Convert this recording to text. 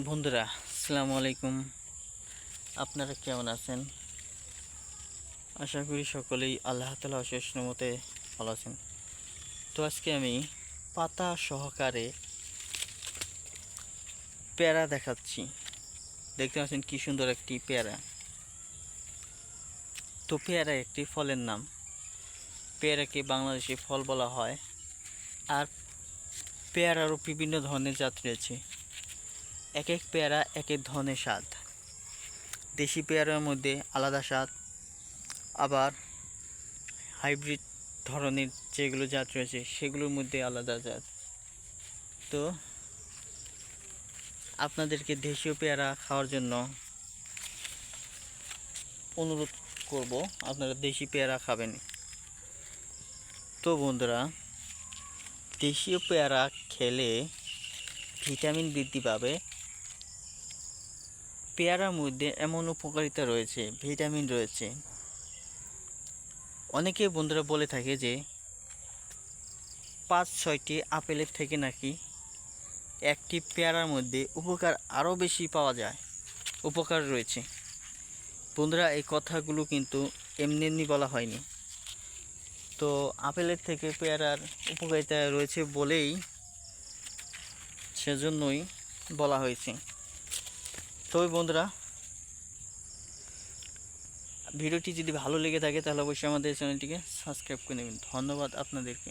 বন্ধুরা, আসসালামু আলাইকুম। আপনারা কেমন আছেন? আশা করি সকলেই আল্লাহ তাআলার অশেষ রহমতে ভালো আছেন। তো আজকে আমি পাতা সহকারে পেয়ারা দেখাচ্ছি। দেখতে পাচ্ছেন কি সুন্দর একটি পেয়ারা। তো পেয়ারা একটি ফলের নাম। পেয়ারাকে বাংলাদেশে ফল বলা হয়। আর পেয়ারারও বিভিন্ন ধরনের জাত রয়েছে। এক এক পেয়ারা এক এক ধরনের স্বাদ। দেশি পেয়ারার মধ্যে আলাদা স্বাদ, আবার হাইব্রিড ধরনের যেগুলো জাত রয়েছে সেগুলোর মধ্যে আলাদা জাত। তো আপনাদেরকে দেশীয় পেয়ারা খাওয়ার জন্য অনুরোধ করব, আপনারা দেশি পেয়ারা খাবেন। তো বন্ধুরা, দেশীয় পেয়ারা খেলে ভিটামিন বৃদ্ধি পাবে। পেয়ারার মধ্যে এমন উপকারিতা রয়েছে, ভিটামিন রয়েছে। অনেকে বন্ধুরা বলে থাকে যে 5-6টি আপেলের থেকে নাকি একটি পেয়ারার মধ্যে উপকার আরও বেশি পাওয়া যায়, উপকার রয়েছে। বন্ধুরা, এই কথাগুলো কিন্তু এমনি এমনি বলা হয়নি। তো আপেলের থেকে পেয়ারার উপকারিতা রয়েছে বলেই সেজন্যই বলা হয়েছে। তবে বন্ধুরা, ভিডিওটি যদি ভালো লেগে থাকে তাহলে অবশ্যই আমাদের চ্যানেলটিকে সাবস্ক্রাইব করে নেবেন। ধন্যবাদ আপনাদেরকে।